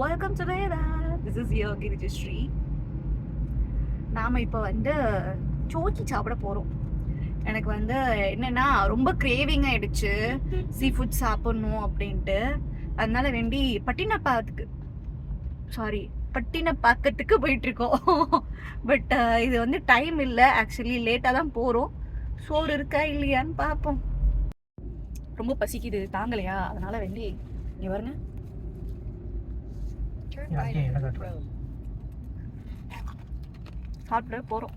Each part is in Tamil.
Welcome to Veda. This is your Girijashree. நாம் இப்போ வந்து சோக்கி சாப்பிட போகிறோம். எனக்கு வந்து என்னென்னா ரொம்ப கிரேவிங் ஆகிடுச்சு சீ ஃபுட் சாப்பிட்ணும் அப்படின்ட்டு. அதனால வேண்டி பட்டினப்பாக்கத்துக்கு போயிட்டுருக்கோம். பட் இது வந்து டைம் இல்லை, ஆக்சுவலி லேட்டாக தான் போகிறோம். சோறு இருக்கா இல்லையான்னு பார்ப்போம். ரொம்ப பசிக்குது, தாங்கலையா? அதனால வேண்டி இங்கே பாருங்க, சாப்பிட போகிறோம்.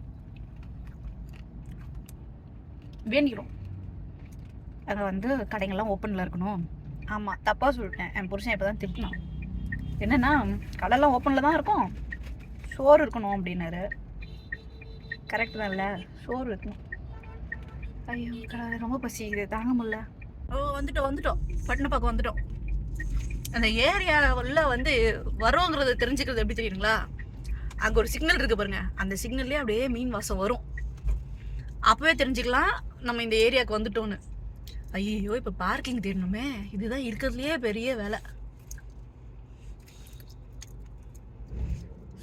வேண்டிக்கிறோம் அங்கே வந்து கடைங்கள்லாம் ஓப்பனில் இருக்கணும். ஆமாம், தப்பாக சொல்லிட்டேன். என் புருஷன் இப்போ தான் திட்டினான். என்னென்னா கடைலாம் ஓப்பனில் தான் இருக்கும், சோறு இருக்கணும் அப்படின்னாரு. கரெக்டு தான் இல்லை, சோறு இருக்கணும். ஐயோ கடை ரொம்ப பசிக்குது, தாங்க முடியல. வந்துட்டோம் பட்டினப்பாக்கம் வந்துட்டோம். அந்த ஏரியாவில் வந்து வரோங்கிறத தெரிஞ்சுக்கிறது எப்படி தெரியுங்களா? அங்கே ஒரு சிக்னல் இருக்குது பாருங்க, அந்த சிக்னல்லே அப்படியே மீன் வாசம் வரும். அப்போவே தெரிஞ்சுக்கலாம் நம்ம இந்த ஏரியாவுக்கு வந்துட்டோன்னு. ஐயோ இப்போ பார்க்கிங் தேடணுமே, இதுதான் இருக்கிறதுலையே பெரிய வேலை.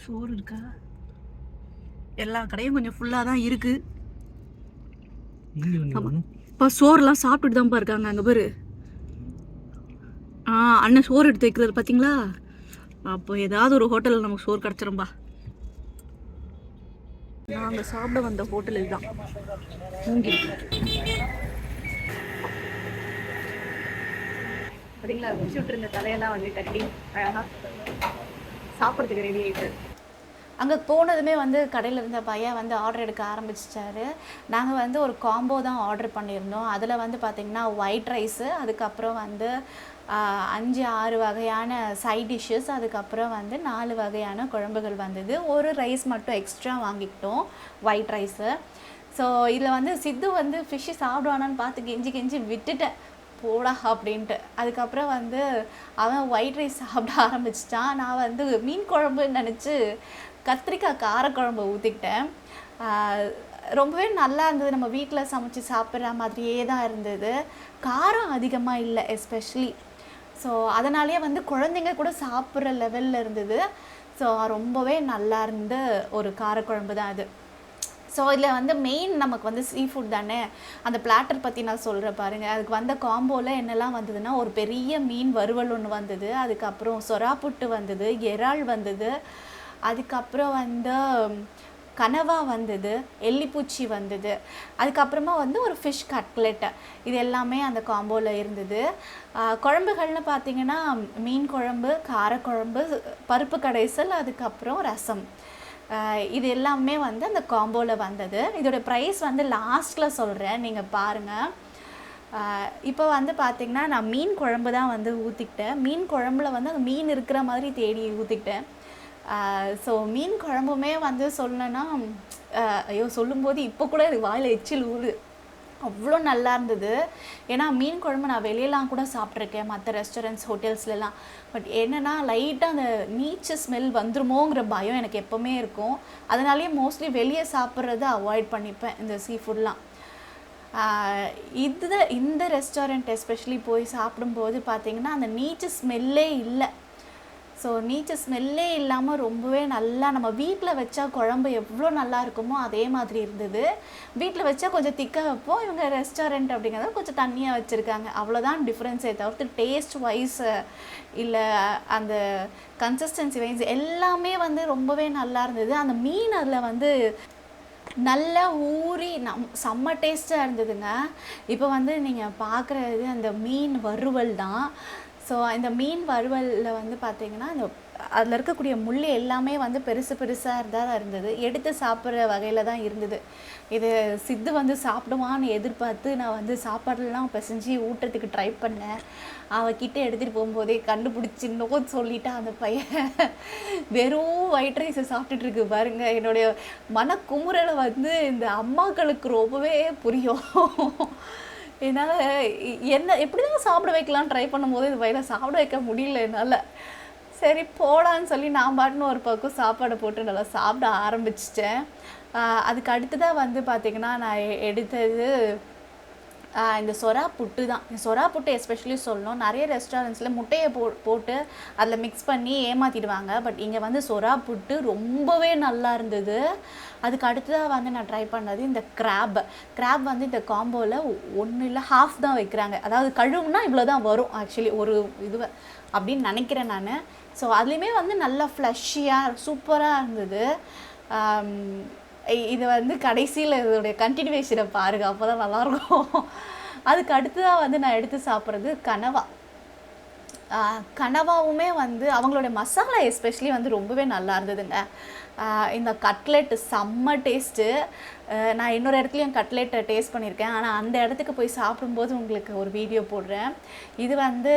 சோறு இருக்கா? எல்லா கடையும் கொஞ்சம் ஃபுல்லாக தான் இருக்குது. இப்போ சோறுலாம் சாப்பிட்டுட்டு தான்ப்பா இருக்காங்க. அங்கே பேர் அண்ணன் சோறு எடுத்து வைக்கிறது பார்த்தீங்களா? அப்போ ஏதாவது ஒரு ஹோட்டலில் நமக்கு சோறு கிடச்சிரும்பா. நாங்கள் சாப்பிட வந்த ஹோட்டல் இதுதான். பார்த்தீங்களா, வச்சு விட்டுருந்த தலையெல்லாம் வந்து கட்டி அழகாக சாப்பிட்றதுக்கு ரெடி ஆகிட்டு. அங்கே போனதுமே வந்து கடையில் இருந்த பையன் வந்து ஆர்டர் எடுக்க ஆரம்பிச்சிட்டாரு. நாங்கள் வந்து ஒரு காம்போ தான் ஆர்டர் பண்ணியிருந்தோம். அதில் வந்து பார்த்திங்கன்னா ஒயிட் ரைஸு, அதுக்கப்புறம் வந்து 5-6 வகையான சைட் டிஷ்ஷஸ், அதுக்கப்புறம் வந்து 4 வகையான குழம்புகள் வந்தது. ஒரு ரைஸ் மட்டும் எக்ஸ்ட்ரா வாங்கிக்கிட்டோம், ஒயிட் ரைஸு. ஸோ இதில் வந்து சித்து வந்து ஃபிஷ்ஷு சாப்பிடுவானான்னு பார்த்து கெஞ்சி விட்டுட்டேன், போடா அப்படின்ட்டு. அதுக்கப்புறம் வந்து அவன் ஒயிட் ரைஸ் சாப்பிட ஆரம்பிச்சிட்டான். நான் வந்து மீன் குழம்புன்னு நினச்சி கத்திரிக்காய் காரக்குழம்பு ஊற்றிக்கிட்டேன். ரொம்பவே நல்லா இருந்தது. நம்ம வீட்டில் சமைச்சு சாப்பிட்ற மாதிரியே தான் இருந்தது, காரம் அதிகமாக இல்லை எஸ்பெஷலி. ஸோ அதனாலேயே வந்து குழந்தைங்க கூட சாப்பிட்ற லெவலில் இருந்தது. ஸோ ரொம்பவே நல்லா இருந்த ஒரு காரக்குழம்பு தான் அது. ஸோ இதில் வந்து மெயின் நமக்கு வந்து சீ ஃபுட் தானே, அந்த பிளாட்டர் பற்றி நான் சொல்கிறேன் பாருங்கள். அதுக்கு வந்த காம்போவில் என்னெல்லாம் வந்ததுன்னா, ஒரு பெரிய மீன் வறுவல் ஒன்று வந்தது, அதுக்கப்புறம் சொரா புட்டு வந்தது, இறால் வந்தது, அதுக்கப்புறம் வந்து கனவா வந்தது, எல்லிப்பூச்சி வந்தது, அதுக்கப்புறமா வந்து ஒரு ஃபிஷ் கட்லெட்டு. இது எல்லாமே அந்த காம்போவில் இருந்தது. குழம்புகள்னு பார்த்திங்கன்னா மீன் குழம்பு, காரக்குழம்பு, பருப்பு கடைசல், அதுக்கப்புறம் ரசம். இது எல்லாமே வந்து அந்த காம்போவில் வந்தது. இதோட ப்ரைஸ் வந்து லாஸ்ட்டில் சொல்கிறேன், நீங்கள் பாருங்கள். இப்போ வந்து பார்த்திங்கன்னா நான் மீன் குழம்பு தான் வந்து ஊற்றிக்கிட்டேன். மீன் குழம்புல வந்து அந்த மீன் இருக்கிற மாதிரி தேடி ஊற்றிக்கிட்டேன். ஸோ மீன் குழம்புமே வந்து சொல்லணுன்னா, ஐயோ சொல்லும்போது இப்போ கூட எனக்கு வாயில் எச்சில் ஊறுது, அவ்வளோ நல்லா இருந்தது. ஏன்னா மீன் குழம்பு நான் வெளியெல்லாம் கூட சாப்பிட்ருக்கேன், மற்ற ரெஸ்டாரண்ட்ஸ் ஹோட்டல்ஸ்லாம். பட் என்னென்னா லைட்டாக அந்த நீச்சு ஸ்மெல் வந்துருமோங்கிற பயம் எனக்கு எப்போவுமே இருக்கும். அதனாலேயே மோஸ்ட்லி வெளியே சாப்பிட்றத அவாய்ட் பண்ணிப்பேன் இந்த சீ ஃபுட்லாம். இந்த ரெஸ்டாரண்ட் எஸ்பெஷலி போய் சாப்பிடும்போது பார்த்திங்கன்னா அந்த நீச்சு ஸ்மெல்லே இல்லை. ஸோ நீச்சு ஸ்மெல்லே இல்லாமல் ரொம்பவே நல்லா, நம்ம வீட்டில் வச்சா குழம்பு எவ்வளோ நல்லா இருக்குமோ அதே மாதிரி இருந்தது. வீட்டில் வச்சா கொஞ்சம் திக்காக வைப்போம், இவங்க ரெஸ்டாரண்ட் அப்படிங்கிறத கொஞ்சம் தண்ணியாக வச்சுருக்காங்க, அவ்வளோதான் டிஃப்ரென்ஸே தவிர்த்து டேஸ்ட் வைஸ் இல்லை அந்த கன்சிஸ்டன்சி வைஸ் எல்லாமே வந்து ரொம்பவே நல்லா இருந்தது. அந்த மீன் அதில் வந்து நல்லா ஊறி செம்ம டேஸ்ட்டாக இருந்ததுங்க. இப்போ வந்து நீங்கள் பார்க்குறது அந்த மீன் வறுவல் தான். ஸோ இந்த மீன் வறுவலில் வந்து பார்த்திங்கன்னா அந்த அதில் இருக்கக்கூடிய முள் எல்லாமே வந்து பெருசாக தான் இருந்தது. எடுத்து சாப்பிட்ற வகையில் தான் இருந்தது. இது சித்து வந்து சாப்பிடுவான்னு எதிர்பார்த்து நான் வந்து சாப்பாடுலாம் பிசைஞ்சு ஊட்டுறதுக்கு ட்ரை பண்ணேன். அவகிட்ட எடுத்துகிட்டு போகும்போதே கண்டுபிடிச்சின்னோன்னு சொல்லிவிட்டு அந்த பையன் வெறும் ஒயிட் ரைஸை சாப்பிட்டுட்ருக்கு பாருங்கள். என்னுடைய மனக்குமுறலை வந்து இந்த அம்மாக்களுக்கு ரொம்பவே புரியும். என்னால் என்ன எப்படி தான் சாப்பிட வைக்கலான்னு ட்ரை பண்ணும்போது இது பையனை சாப்பிட வைக்க முடியல என்னால். சரி போடான்னு சொல்லி நான் பாட்டுன்னு ஒரு பக்கம் சாப்பாடை போட்டு நல்லா சாப்பிட ஆரம்பிச்சிட்டேன். அதுக்கு அடுத்ததாக வந்து பார்த்திங்கன்னா நான் எடுத்தது இந்த சொரா புட்டு தான். இந்த சொரா புட்டு எஸ்பெஷலி சொல்லணும், நிறைய ரெஸ்டாரண்ட்ஸில் முட்டையை போட்டு அதில் மிக்ஸ் பண்ணி ஏமாற்றிடுவாங்க. பட் இங்கே வந்து சொரா புட்டு ரொம்பவே நல்லா இருந்தது. அதுக்கு அடுத்ததாக வந்து நான் ட்ரை பண்ணது இந்த கிராப் வந்து இந்த காம்போவில் ஒன்று இல்லை ஹாஃப் தான் வைக்கிறாங்க. அதாவது கழுவுனா இவ்வளோ தான் வரும் ஆக்சுவலி ஒரு இது அப்படின்னு நினைக்கிறேன் நான். ஸோ அதுலேயுமே வந்து நல்லா ஃப்ளஷியாக சூப்பராக இருந்தது. இது வந்து கடைசியில் இதோடைய கண்டினியூவேஷனை பாருங்கள், அப்போ தான் நல்லாயிருக்கும். அதுக்கு அடுத்ததாக வந்து நான் எடுத்து சாப்பிட்றது கனவாவுமே வந்து அவங்களோட மசாலா எஸ்பெஷலி வந்து ரொம்பவே நல்லா இருந்ததுங்க. இந்த கட்லெட் செம்ம டேஸ்ட்டு. நான் இன்னொரு இடத்துலையும் கட்லெட்டை டேஸ்ட் பண்ணியிருக்கேன், ஆனால் அந்த இடத்துக்கு போய் சாப்பிடும்போது உங்களுக்கு ஒரு வீடியோ போடுறேன். இது வந்து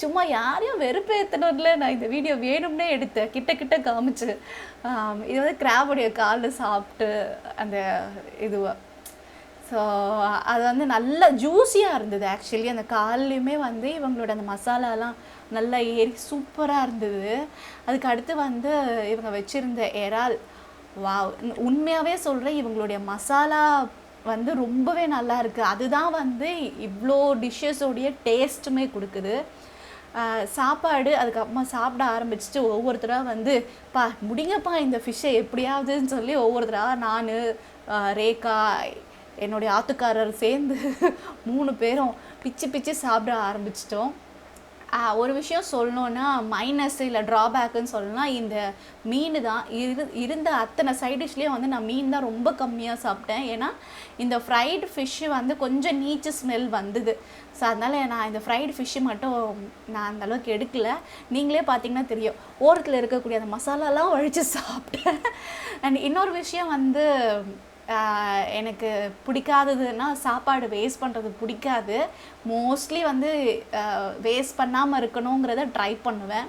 சும்மா யாரையும் வெறுப்பேற்றணும்ல, நான் இந்த வீடியோ வேணும்னே எடுத்தேன், கிட்ட காமிச்சு. இது வந்து கிராபுடைய காலில் சாப்பிட்டு அந்த இதுவை. ஸோ அது வந்து நல்லா ஜூஸியாக இருந்தது ஆக்சுவலி. அந்த கால்லையுமே வந்து இவங்களோட அந்த மசாலாலாம் நல்லா ஏறி சூப்பராக இருந்தது. அதுக்கு அடுத்து வந்து இவங்க வச்சுருந்த இறால், வாவ், உண்மையாகவே சொல்கிறேன், இவங்களுடைய மசாலா வந்து ரொம்பவே நல்லா இருக்குது. அதுதான் வந்து இவ்வளோ டிஷ்ஷஸோடைய டேஸ்ட்டுமே கொடுக்குது. சாப்பாடு அதுக்கப்புறமா சாப்பிட ஆரம்பிச்சுட்டு ஒவ்வொருத்தராக வந்து முடிங்கப்பா இந்த ஃபிஷ்ஷை எப்படியாவதுன்னு சொல்லி ஒவ்வொருத்தராக நான், ரேகா, என்னுடைய ஆத்துக்காரர் சேர்ந்து 3 பேரும் பிச்சு சாப்பிட ஆரம்பிச்சிட்டோம். ஒரு விஷயம் சொல்லணுன்னா மைனஸ் இல்லை ட்ராபேக்குன்னு சொல்லணும்னா இந்த மீன் தான். இருந்த அத்தனை சைட் டிஷ்லேயும் வந்து நான் மீன் தான் ரொம்ப கம்மியாக சாப்பிட்டேன். ஏன்னா இந்த ஃப்ரைடு ஃபிஷ்ஷு வந்து கொஞ்சம் நீச்சு ஸ்மெல் வந்தது. ஸோ அதனால் நான் இந்த ஃப்ரைடு ஃபிஷ்ஷு மட்டும் நான் அந்தளவுக்கு எடுக்கலை. நீங்களே பார்த்தீங்கன்னா தெரியும், ஓரத்தில் இருக்கக்கூடிய அந்த மசாலாலாம் வழித்து சாப்பிட்டேன். அண்ட் இன்னொரு விஷயம் வந்து எனக்கு பிடிக்காததுன்னா சாப்பாடு வேஸ்ட் பண்ணுறது பிடிக்காது. மோஸ்ட்லி வந்து வேஸ்ட் பண்ணாமல் இருக்கணுங்கிறத ட்ரை பண்ணுவேன்.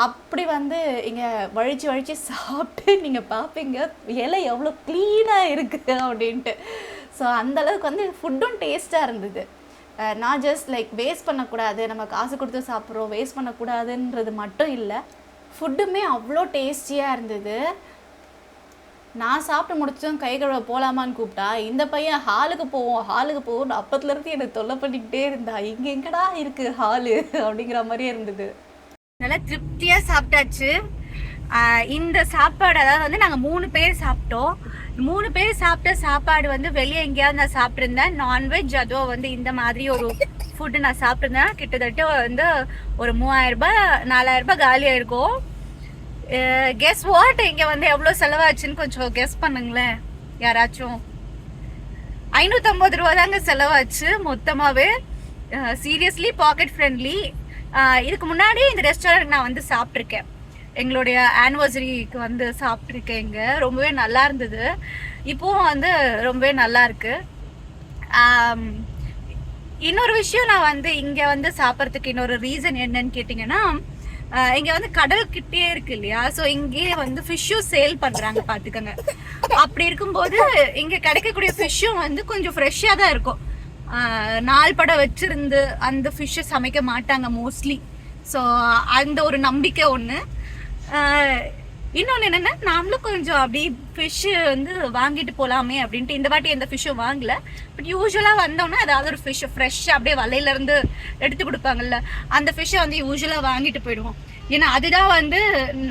அப்படி வந்து இங்கே வழித்து சாப்பிட்டு நீங்கள் பார்ப்பீங்க இலை எவ்வளோ க்ளீனாக இருக்குது அப்படின்ட்டு. ஸோ அந்தளவுக்கு வந்து ஃபுட்டும் டேஸ்ட்டாக இருந்தது. நான் ஜஸ்ட் லைக் வேஸ்ட் பண்ணக்கூடாது, நம்ம காசு கொடுத்து சாப்பிட்றோம், வேஸ்ட் பண்ணக்கூடாதுன்றது மட்டும் இல்லை, ஃபுட்டுமே அவ்வளோ டேஸ்டியாக இருந்தது. நான் சாப்பிட்டு முடிச்சதும் கை கழுவ போகலாமான்னு கூப்பிட்டா இந்த பையன் ஹாலுக்கு போவோம் அப்பத்துலேருந்து எனக்கு தொல்லை பண்ணிக்கிட்டே இருந்தா, இங்கே எங்கடா இருக்குது ஹாலு அப்படிங்கிற மாதிரியே இருந்தது. நல்லா திருப்தியாக சாப்பிட்டாச்சு. இந்த சாப்பாடு அதாவது வந்து நாங்கள் 3 பேர் சாப்பிட்டோம். 3 பேர் சாப்பிட்ட சாப்பாடு வந்து வெளியே எங்கேயாவது நான் சாப்பிட்ருந்தேன் நான்வெஜ், அதுவும் வந்து இந்த மாதிரி ஒரு ஃபுட்டு நான் சாப்பிட்ருந்தேன். கிட்டத்தட்ட வந்து ஒரு 3000 ரூபாய் 4000 ரூபாய் காலியாக இருக்கும். கெஸ் வாட், இங்கே வந்து எவ்வளோ செலவாச்சுன்னு கொஞ்சம் கெஸ் பண்ணுங்களேன் யாராச்சும். 550 ரூபா தாங்க செலவாச்சு மொத்தமாகவே. Seriously packet friendly. இதுக்கு முன்னாடி இந்த ரெஸ்டாரண்ட் நான் வந்து சாப்பிட்ருக்கேன், எங்களுடைய ஆனிவர்சரிக்கு வந்து சாப்பிட்ருக்கேன். இங்கே ரொம்பவே நல்லா இருந்தது, இப்போவும் வந்து ரொம்பவே நல்லா இருக்கு. இன்னொரு விஷயம், நான் வந்து இங்கே வந்து சாப்பிட்றதுக்கு இன்னொரு ரீசன் என்னன்னு கேட்டிங்கன்னா, இங்கே வந்து கடல் கிட்டே இருக்கு இல்லையா, ஸோ இங்கேயே வந்து ஃபிஷ்ஷும் சேல் பண்ணுறாங்க பார்த்துக்கோங்க. அப்படி இருக்கும்போது இங்கே கிடைக்கக்கூடிய ஃபிஷ்ஷும் வந்து கொஞ்சம் ஃப்ரெஷ்ஷாக தான் இருக்கும். நாள் படம் வச்சுருந்து அந்த ஃபிஷ்ஷை சமைக்க மாட்டாங்க மோஸ்ட்லி. ஸோ அந்த ஒரு நம்பிக்கை ஒன்று. இன்னொன்று என்னென்னா, நாமளும் கொஞ்சம் அப்படி ஃபிஷ்ஷு வந்து வாங்கிட்டு போகலாமே அப்படின்ட்டு இந்த வாட்டி எந்த ஃபிஷ்ஷும் வாங்கலை. பட் யூஸ்வலாக வந்தோன்னா ஏதாவது ஒரு ஃபிஷ்ஷை ஃப்ரெஷ்ஷாக அப்படியே வலையிலேருந்து எடுத்து கொடுப்பாங்கல்ல, அந்த ஃபிஷ்ஷை வந்து யூஸ்வலாக வாங்கிட்டு போயிடுவோம். ஏன்னா அதுதான் வந்து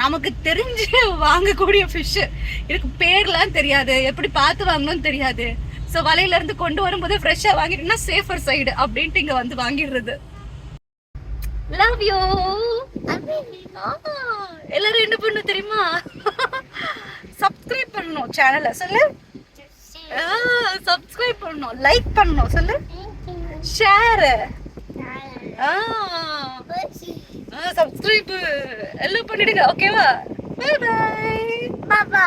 நமக்கு தெரிஞ்சு வாங்கக்கூடிய ஃபிஷ்ஷு. எனக்கு பேர்லாம் தெரியாது, எப்படி பார்த்து வாங்கணும்னு தெரியாது. ஸோ வலையிலேருந்து கொண்டு வரும்போது ஃப்ரெஷ்ஷாக வாங்கிட்டோம்னா சேஃபர் சைடு அப்படின்ட்டு இங்கே வந்து வாங்கிடுறது. Love you. எல்லாரும் என்ன பண்ணணும் தெரியுமா, சப்ஸ்கிரைப் பண்ணணும் சேனலை சொல்லு, சப்ஸ்கிரைப் பண்ணணும், லைக் பண்ணணும் சொல்லு, ஷேர், சப்ஸ்கிரைப் எல்லாம் பண்ணிடுங்க. ஓகேவா? Bye by.